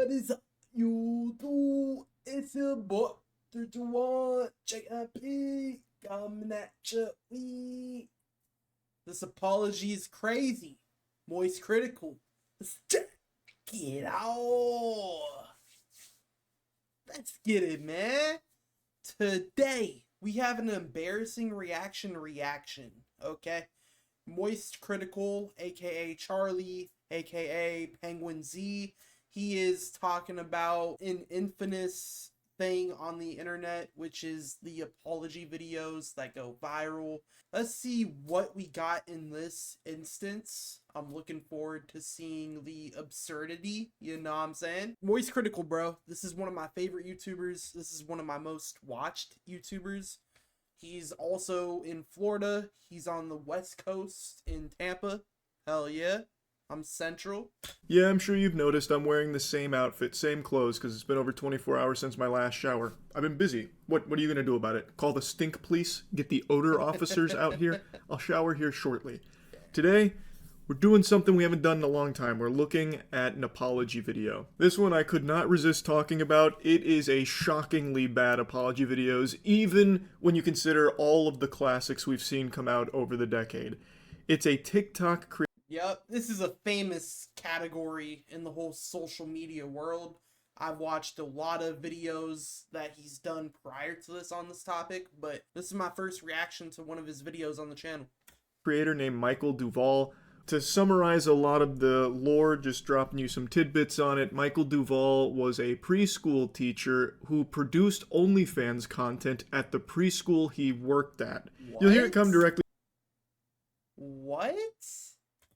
What is up, YouTube? It's your boy 321 JMP coming at you. This apology is crazy. Moist critical. Let's check it out. Let's get it, man. Today we have an embarrassing reaction. Okay, Moist critical, aka Charlie, aka penguinzo. He is talking about an infamous thing on the internet, which is the apology videos that go viral. Let's see what we got in this instance. I'm looking forward to seeing the absurdity, you know what I'm saying? Moist critical, bro. This is one of my favorite YouTubers. This is one of my most watched YouTubers. He's also in Florida. He's on the West Coast in Tampa. Hell yeah. I'm central. Yeah, I'm sure you've noticed I'm wearing the same outfit, same clothes, because it's been over 24 hours since my last shower. I've been busy. What are you going to do about it? Call the stink police? Get the odor officers out here? I'll shower here shortly. Today, we're doing something we haven't done in a long time. We're looking at an apology video. This one I could not resist talking about. It is a shockingly bad apology videos, even when you consider all of the classics we've seen come out over the decade. It's a TikTok creator. Yep, this is a famous category in the whole social media world. I've watched a lot of videos that he's done prior to this on this topic, but this is my first reaction to one of his videos on the channel. Creator named Michael Duvall. To summarize a lot of the lore, just dropping you some tidbits on it, Michael Duvall was a preschool teacher who produced OnlyFans content at the preschool he worked at. What? You'll hear it come directly What?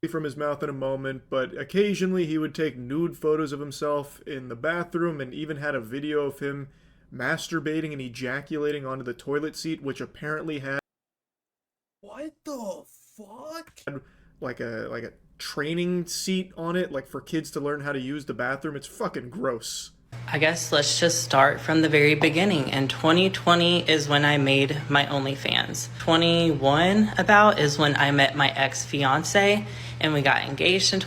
from his mouth in a moment, but occasionally he would take nude photos of himself in the bathroom and even had a video of him masturbating and ejaculating onto the toilet seat, which apparently had What the fuck? like a training seat on it, like for kids to learn how to use the bathroom. It's fucking gross. I guess let's just start from the very beginning. And 2020 is when I made my OnlyFans. 21 about is when I met my ex-fiance and we got engaged in.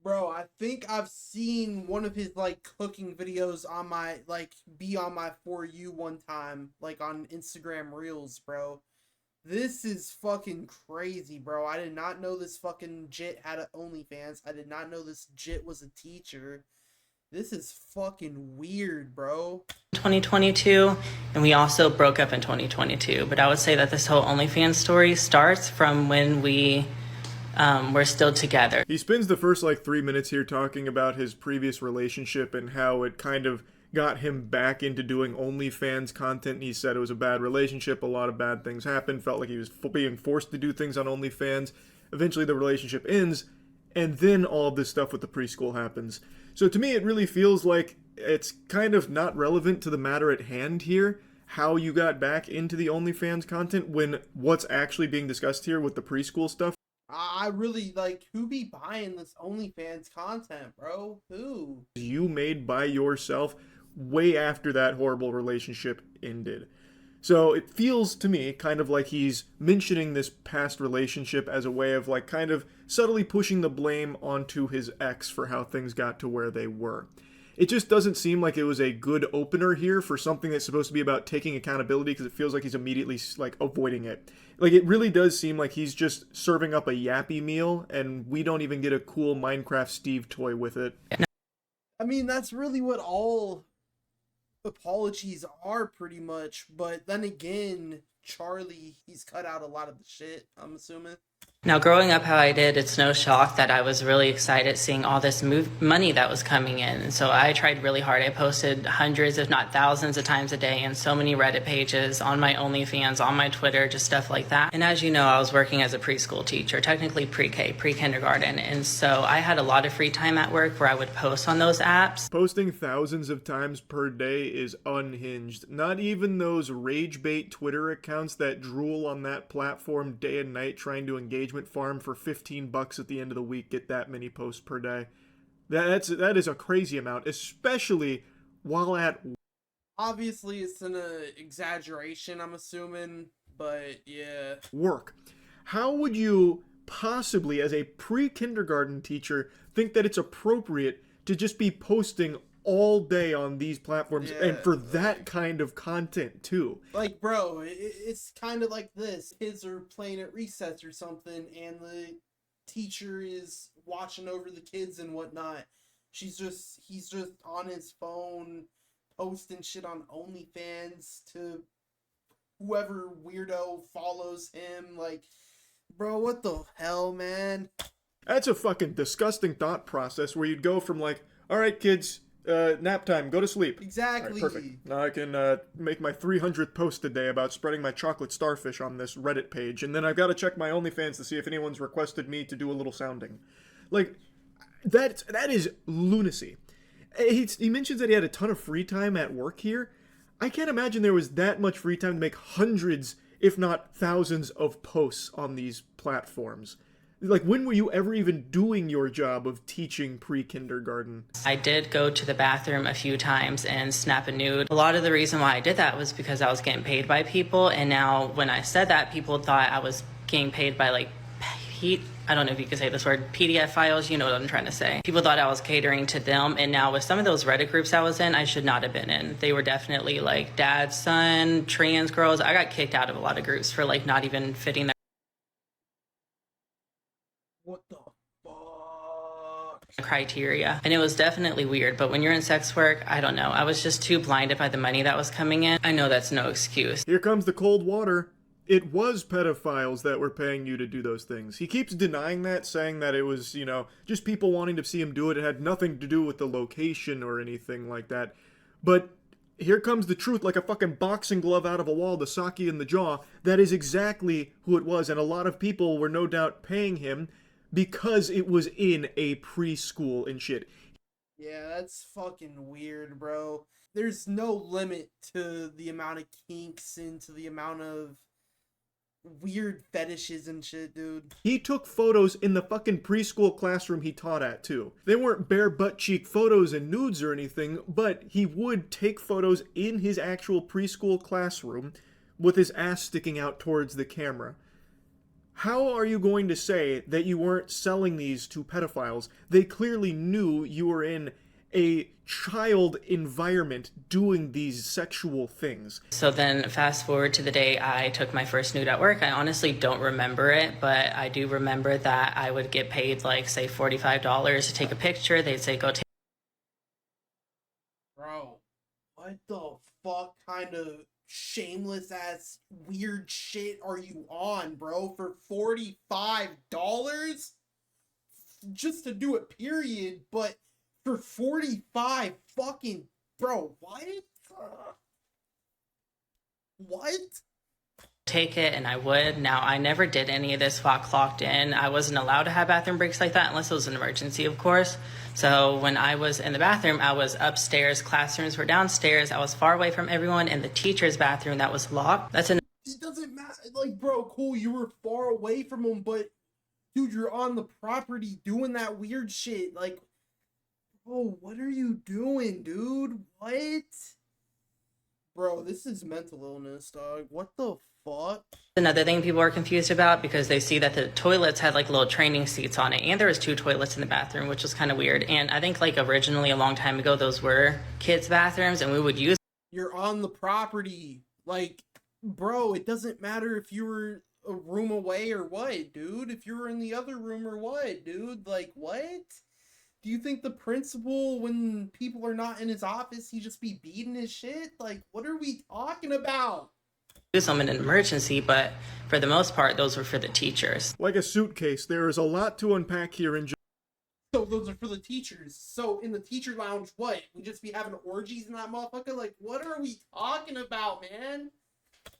Bro, I think I've seen one of his like cooking videos on my be on my For You one time, like on Instagram Reels, bro. This is fucking crazy, bro. I did not know this fucking jit had an OnlyFans. I did not know this jit was a teacher. This is fucking weird, bro. 2022, and we also broke up in 2022. But I would say that this whole OnlyFans story starts from when we're still together. He spends the first like 3 minutes here talking about his previous relationship and how it kind of got him back into doing OnlyFans content. He said it was a bad relationship, a lot of bad things happened, felt like he was being forced to do things on OnlyFans. Eventually the relationship ends, and then all of this stuff with the preschool happens. So to me it really feels like it's kind of not relevant to the matter at hand here, how you got back into the OnlyFans content when what's actually being discussed here with the preschool stuff. I really who be buying this OnlyFans content, bro? Who? You made by yourself way after that horrible relationship ended. So it feels to me kind of like he's mentioning this past relationship as a way of like kind of subtly pushing the blame onto his ex for how things got to where they were. It just doesn't seem like it was a good opener here for something that's supposed to be about taking accountability, because it feels like he's immediately like avoiding it. Like it really does seem like he's just serving up a yappy meal and we don't even get a cool Minecraft Steve toy with it. I mean, that's really what all apologies are pretty much, but then again, Charlie, he's cut out a lot of the shit, I'm assuming. Now, growing up how I did, it's no shock that I was really excited seeing all this money that was coming in. And so I tried really hard. I posted hundreds, if not thousands of times a day in so many Reddit pages, on my OnlyFans, on my Twitter, just stuff like that. And as you know, I was working as a preschool teacher, technically pre-K, pre-kindergarten. And so I had a lot of free time at work where I would post on those apps. Posting thousands of times per day is unhinged. Not even those rage bait Twitter accounts that drool on that platform day and night trying to engage farm for $15 at the end of the week get that many posts per day. That is a crazy amount, especially while at obviously it's an exaggeration, I'm assuming, but yeah. Work. How would you possibly, as a pre-kindergarten teacher, think that it's appropriate to just be posting all day on these platforms, and for that kind of content too? Like, bro, it's kind of like this. Kids are playing at recess or something, and the teacher is watching over the kids and whatnot. He's just on his phone posting shit on OnlyFans to whoever weirdo follows him. Like, bro, what the hell, man? That's a fucking disgusting thought process where you'd go from like, all right, kids, nap time, go to sleep. Exactly. All right, perfect. Now I can make my 300th post a day about spreading my chocolate starfish on this Reddit page, and then I've got to check my OnlyFans to see if anyone's requested me to do a little sounding. Like, that is lunacy. He mentions that he had a ton of free time at work here. I can't imagine there was that much free time to make hundreds, if not thousands, of posts on these platforms. Like, when were you ever even doing your job of teaching pre-kindergarten? I did go to the bathroom a few times and snap a nude. A lot of the reason why I did that was because I was getting paid by people, and now when I said that, people thought I was getting paid by, like, I don't know if you can say this word, PDF files, you know what I'm trying to say. People thought I was catering to them, and now with some of those Reddit groups I was in, I should not have been in. They were definitely like dad, son, trans girls. I got kicked out of a lot of groups for like not even fitting their What the fuck? criteria. And it was definitely weird, but when you're in sex work, I don't know. I was just too blinded by the money that was coming in. I know that's no excuse. Here comes the cold water. It was pedophiles that were paying you to do those things. He keeps denying that, saying that it was, just people wanting to see him do it. It had nothing to do with the location or anything like that. But here comes the truth, like a fucking boxing glove out of a wall, the sock in the jaw. That is exactly who it was, and a lot of people were no doubt paying him because it was in a preschool and shit. Yeah, that's fucking weird, bro. There's no limit to the amount of kinks and to the amount of weird fetishes and shit, dude. He took photos in the fucking preschool classroom he taught at, too. They weren't bare butt cheek photos and nudes or anything, but he would take photos in his actual preschool classroom with his ass sticking out towards the camera. How are you going to say that you weren't selling these to pedophiles? They clearly knew you were in a child environment doing these sexual things. So then fast forward to the day I took my first nude at work. I honestly don't remember it, but I do remember that I would get paid like, say, $45 to take a picture. They'd say, go take. Bro, what the fuck kind of shameless ass weird shit are you on, bro? For $45? Just to do it, period, but for 45 fucking, bro, what? What? Take it, and I would. Now, I never did any of this while clocked in. I wasn't allowed to have bathroom breaks like that unless it was an emergency, of course. So when I was in the bathroom, I was upstairs, classrooms were downstairs, I was far away from everyone, and the teacher's bathroom that was locked. It doesn't matter. Like, bro, cool, you were far away from them, but dude, you're on the property doing that weird shit. Like, bro, what are you doing, dude? What? Bro, this is mental illness, dog. What the fuck? Another thing people are confused about, because they see that the toilets had like little training seats on it, and there was 2 toilets in the bathroom, which was kind of weird. And I think like originally a long time ago, those were kids' bathrooms, and we would use. You're on the property. Like, bro, it doesn't matter if you were a room away or what, dude. If you were in the other room or what, dude. Like, what? Do you think the principal, when people are not in his office, he just be beating his shit? Like, what are we talking about? Use them in an emergency, but for the most part, those were for the teachers. Like a suitcase, there is a lot to unpack here in. So those are for the teachers. So in the teacher lounge, what? We just be having orgies in that motherfucker? Like, what are we talking about, man?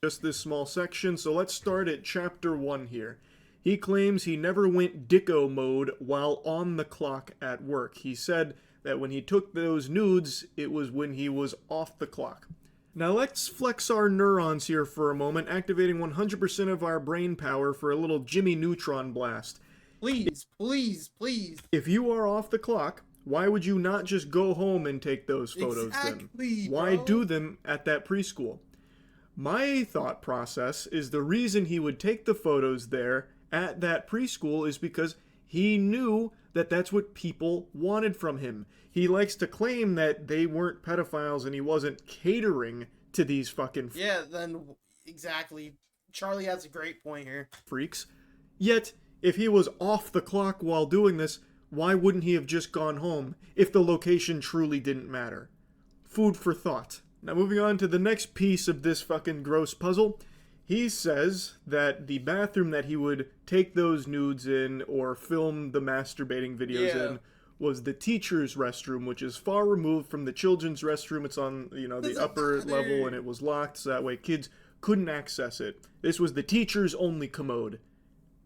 Just this small section, so let's start at chapter 1 here. He claims he never went dicko mode while on the clock at work. He said that when he took those nudes, it was when he was off the clock. Now let's flex our neurons here for a moment, activating 100% of our brain power for a little Jimmy Neutron blast. Please, please, please. If you are off the clock, why would you not just go home and take those photos then? Why do them at that preschool? My thought process is the reason he would take the photos there at that preschool is because he knew that that's what people wanted from him. He likes to claim that they weren't pedophiles and he wasn't catering to these fucking Yeah, then exactly. Charlie has a great point here. freaks. Yet, if he was off the clock while doing this, why wouldn't he have just gone home if the location truly didn't matter? Food for thought. Now moving on to the next piece of this fucking gross puzzle. He says that the bathroom that he would take those nudes in or film the masturbating videos in was the teacher's restroom, which is far removed from the children's restroom. It's on, the upper level, and it was locked, so that way kids couldn't access it. This was the teacher's only commode.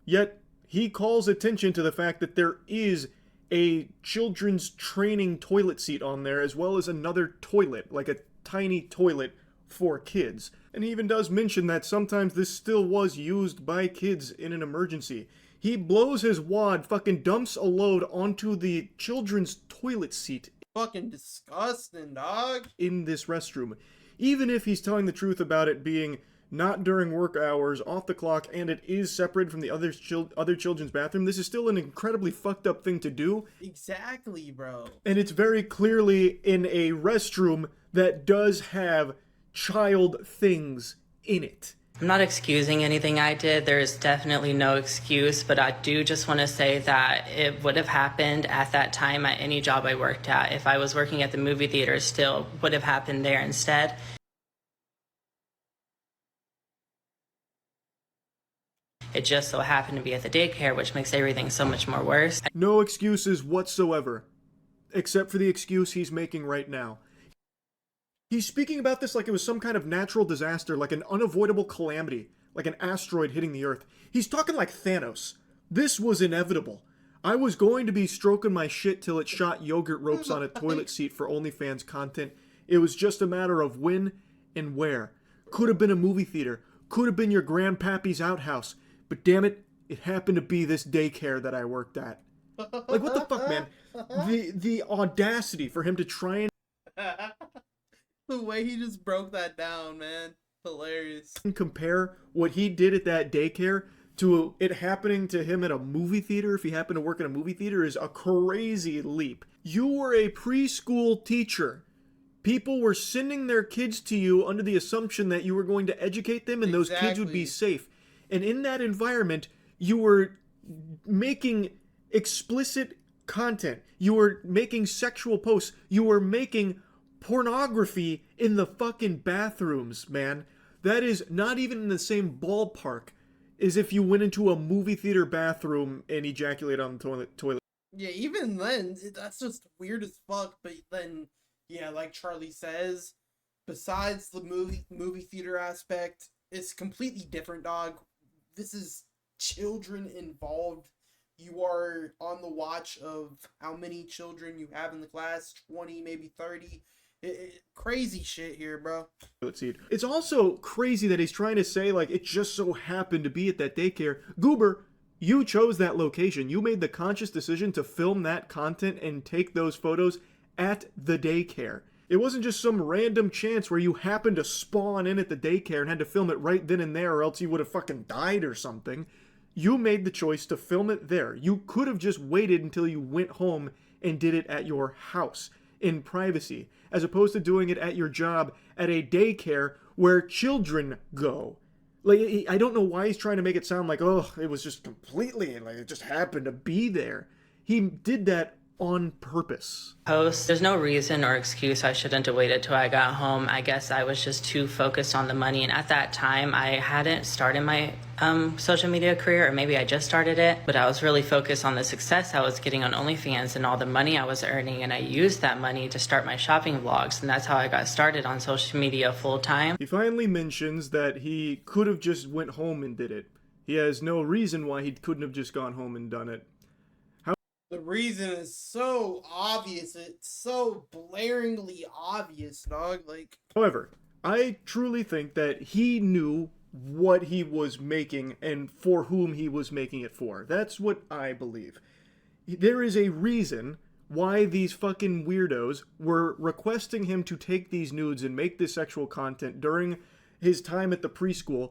Yet, he calls attention to the fact that there is a children's training toilet seat on there, as well as another toilet, like a tiny toilet for kids. And he even does mention that sometimes this still was used by kids in an emergency. He blows his wad, fucking dumps a load onto the children's toilet seat. Fucking disgusting, dog. In this restroom. Even if he's telling the truth about it being not during work hours, off the clock, and it is separated from the other children's bathroom, this is still an incredibly fucked up thing to do. Exactly, bro. And it's very clearly in a restroom that does have child things in it. I'm not excusing anything I did. There is definitely no excuse, but I do just want to say that it would have happened at that time at any job I worked at. If I was working at the movie theater, still would have happened there instead. It just so happened to be at the daycare, which makes everything so much more worse. No excuses whatsoever, except for the excuse he's making right now. He's speaking about this like it was some kind of natural disaster, like an unavoidable calamity, like an asteroid hitting the Earth. He's talking like Thanos. This was inevitable. I was going to be stroking my shit till it shot yogurt ropes on a toilet seat for OnlyFans content. It was just a matter of when and where. Could have been a movie theater. Could have been your grandpappy's outhouse. But damn it, it happened to be this daycare that I worked at. Like, what the fuck, man? The audacity for him to try and The way he just broke that down, man. Hilarious. compare what he did at that daycare to it happening to him at a movie theater, if he happened to work in a movie theater, is a crazy leap. You were a preschool teacher. People were sending their kids to you under the assumption that you were going to educate them and those kids would be safe. And in that environment, you were making explicit content. You were making sexual posts. You were making pornography in the fucking bathrooms, man. That is not even in the same ballpark as if you went into a movie theater bathroom and ejaculated on the toilet. Yeah, even then, that's just weird as fuck. But then, yeah, like Charlie says, besides the movie theater aspect, it's completely different, dog. This is children involved. You are on the watch of how many children you have in the class, 20, maybe 30. Crazy shit here, bro. It's also crazy that he's trying to say, like, it just so happened to be at that daycare. Goober, you chose that location. You made the conscious decision to film that content and take those photos at the daycare. It wasn't just some random chance where you happened to spawn in at the daycare and had to film it right then and there, or else you would have fucking died or something. You made the choice to film it there. You could have just waited until you went home and did it at your house in privacy, as opposed to doing it at your job at a daycare where children go. Like, I don't know why he's trying to make it sound like, oh, it was just completely, like, it just happened to be there. He did that on purpose. There's no reason or excuse I shouldn't have waited till I got home. I guess I was just too focused on the money, and at that time I hadn't started my social media career, or maybe I just started it, but I was really focused on the success I was getting on OnlyFans and all the money I was earning, and I used that money to start my shopping vlogs, and that's how I got started on social media full time. He finally mentions that he could have just went home and did it. He has no reason why he couldn't have just gone home and done it. The reason is so obvious. It's so blaringly obvious, dog. Like, however, I truly think that he knew what he was making and for whom he was making it for. That's what I believe. There is a reason why these fucking weirdos were requesting him to take these nudes and make this sexual content during his time at the preschool.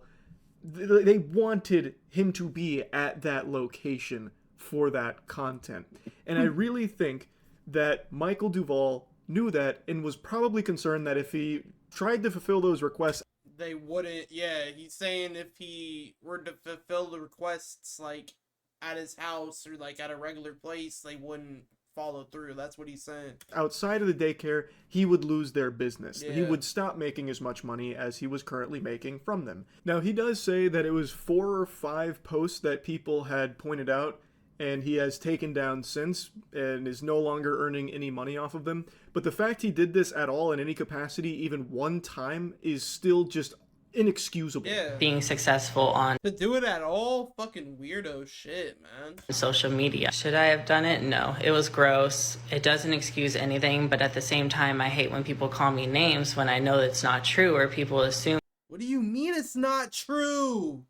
they wanted him to be at that location for that content. And I really think that Michael Duvall knew that and was probably concerned that if he tried to fulfill those requests, they wouldn't. Yeah, he's saying if he were to fulfill the requests like at his house or like at a regular place, they wouldn't follow through. That's what he's saying. outside of the daycare, he would lose their business. He Yeah. would stop making as much money as he was currently making from them. Now, he does say that it was 4 or 5 posts that people had pointed out, and he has taken down since and is no longer earning any money off of them. But the fact he did this at all in any capacity, even one time, is still just inexcusable. Yeah. being successful on To do it at all, fucking weirdo shit, man. social media. Should I have done it? No. It was gross. It doesn't excuse anything, but at the same time, I hate when people call me names when I know it's not true or people assume What do you mean it's not true?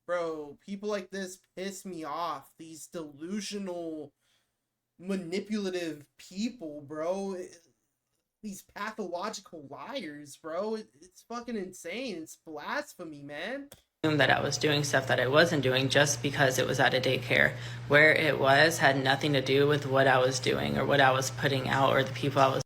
Bro, people like this piss me off. These delusional, manipulative people, bro. These pathological liars, bro. It's fucking insane. It's blasphemy, man. that I was doing stuff that I wasn't doing just because it was at a daycare. Where it was had nothing to do with what I was doing or what I was putting out or the people I was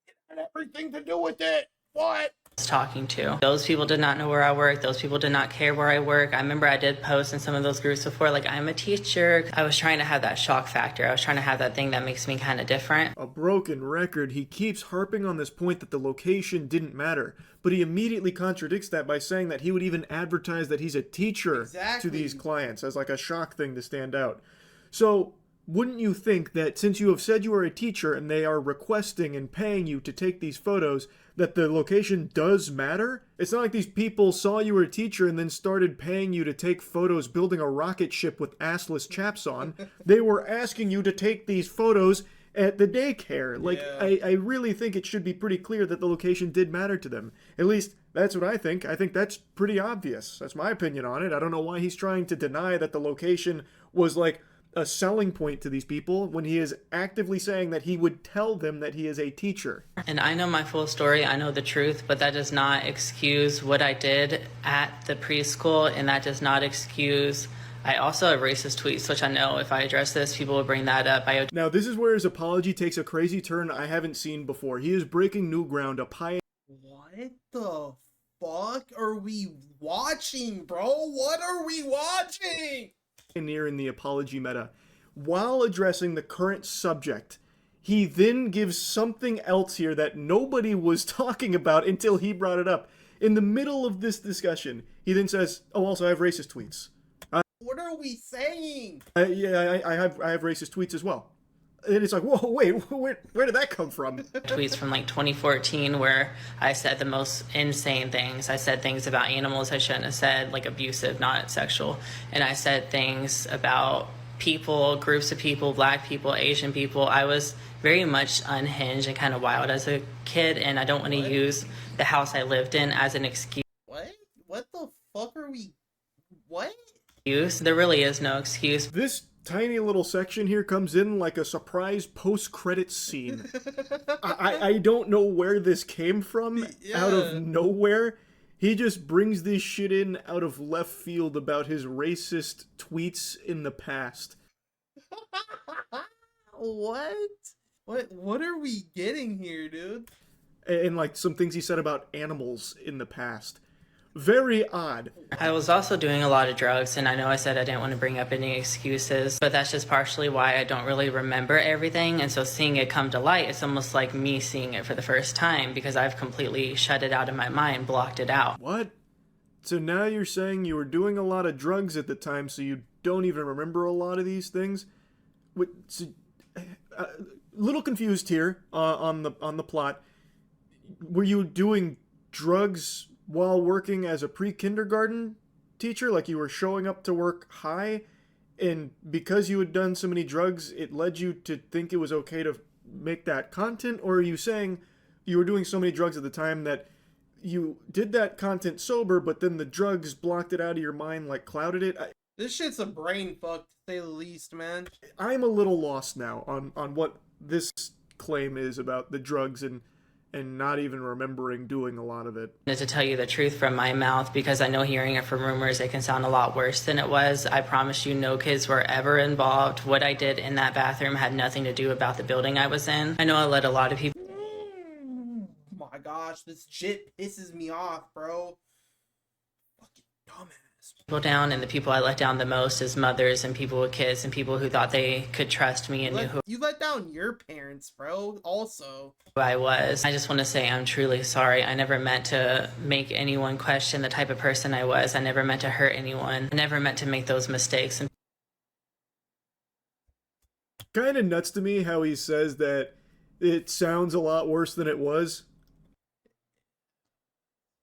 It had everything to do with it. What? talking to. Those people did not know where I work. Those people did not care where I work. I remember I did post in some of those groups before, like, I'm a teacher. I was trying to have that shock factor. I was trying to have that thing that makes me kind of different. A broken record, he keeps harping on this point that the location didn't matter, but he immediately contradicts that by saying that he would even advertise that he's a teacher Exactly. to these clients as like a shock thing to stand out. So, wouldn't you think that since you have said you are a teacher and they are requesting and paying you to take these photos, that the location does matter? It's not like these people saw you were a teacher and then started paying you to take photos building a rocket ship with assless chaps on. They were asking you to take these photos at the daycare. Like, Yeah. I really think it should be pretty clear that the location did matter to them. At least, that's what I think. I think that's pretty obvious. That's my opinion on it. I don't know why he's trying to deny that the location was, like, a selling point to these people when he is actively saying that he would tell them that he is a teacher. And I know my full story. I know the truth, but that does not excuse what I did at the preschool, and that does not excuse. I also have racist tweets, which I know if I address this, people will bring that up. Now, this is where his apology takes a crazy turn I haven't seen before. He is breaking new ground, a pioneer What the fuck are we watching, bro? What are we watching? in the apology meta. While addressing the current subject, he then gives something else here that nobody was talking about until he brought it up. In the middle of this discussion, he then says, oh, also I have racist tweets. What are we saying? I have racist tweets as well. And it's like, whoa, wait, where did that come from? tweets from like 2014 where I said the most insane things. I said things about animals I shouldn't have said, like abusive, not sexual. And I said things about people, groups of people, black people, Asian people. I was very much unhinged and kind of wild as a kid, and I don't want to use the house I lived in as an excuse. What? What the fuck are we... What? There really is no excuse. This tiny little section here comes in like a surprise post-credits scene. I don't know where this came from, out of nowhere. He just brings this shit in out of left field about his racist tweets in the past. What are we getting here, dude? And like some things he said about animals in the past. Very odd. I was also doing a lot of drugs, and I know I said I didn't want to bring up any excuses, but that's just partially why I don't really remember everything. And so seeing it come to light, it's almost like me seeing it for the first time because I've completely shut it out of my mind, blocked it out. What? So now you're saying you were doing a lot of drugs at the time, so you don't even remember a lot of these things? Little confused here on the plot. Were you doing drugs while working as a pre-kindergarten teacher? Like you were showing up to work high, and because you had done so many drugs, it led you to think it was okay to make that content? Or are you saying you were doing so many drugs at the time that you did that content sober, but then the drugs blocked it out of your mind, like clouded it? This shit's a brain fuck, to say the least, man. I'm a little lost now on what this claim is about the drugs and and not even remembering doing a lot of it. To tell you the truth from my mouth, because I know hearing it from rumors, it can sound a lot worse than it was. I promise you, no kids were ever involved. What I did in that bathroom had nothing to do about the building I was in. I know I let a lot of people. Oh my gosh, this shit pisses me off, bro. Fucking dumbass. People down, and the people I let down the most is mothers and people with kids and people who thought they could trust me and knew who You let down your parents, bro, also. I was. I just want to say I'm truly sorry. I never meant to make anyone question the type of person I was. I never meant to hurt anyone. I never meant to make those mistakes. And Kind of nuts to me how he says that it sounds a lot worse than it was.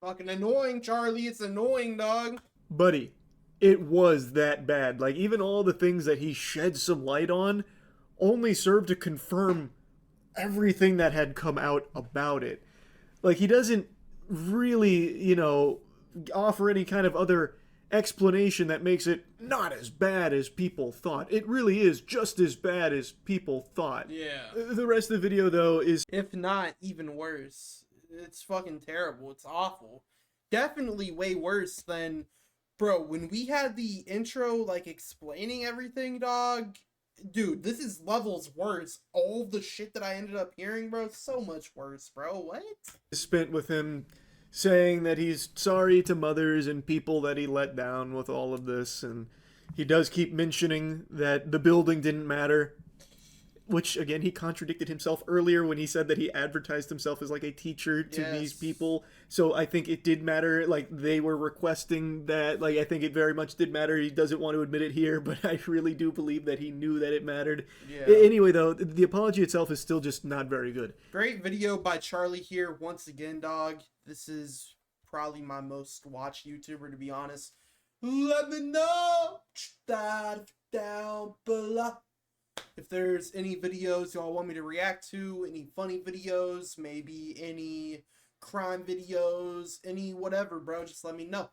Fucking annoying, Charlie. It's annoying, dog. Buddy, it was that bad. Like, even all the things that he shed some light on only served to confirm everything that had come out about it. Like, he doesn't really, offer any kind of other explanation that makes it not as bad as people thought. It really is just as bad as people thought. Yeah. The rest of the video, though, is... If not, even worse. It's fucking terrible. It's awful. Definitely way worse than... Bro, when we had the intro, like, explaining everything, dog, dude, this is levels worse. All the shit that I ended up hearing, bro, so much worse, bro. What? Spent with him saying that he's sorry to mothers and people that he let down with all of this, and he does keep mentioning that the building didn't matter, which, again, he contradicted himself earlier when he said that he advertised himself as, like, a teacher to these people. So I think it did matter. Like, they were requesting that. Like, I think it very much did matter. He doesn't want to admit it here, but I really do believe that he knew that it mattered. Yeah. Anyway, though, the apology itself is still just not very good. Great video by Charlie here. Once again, dog, this is probably my most watched YouTuber, to be honest. Let me know down below. If there's any videos y'all want me to react to, any funny videos, maybe any crime videos, any whatever, bro, just let me know.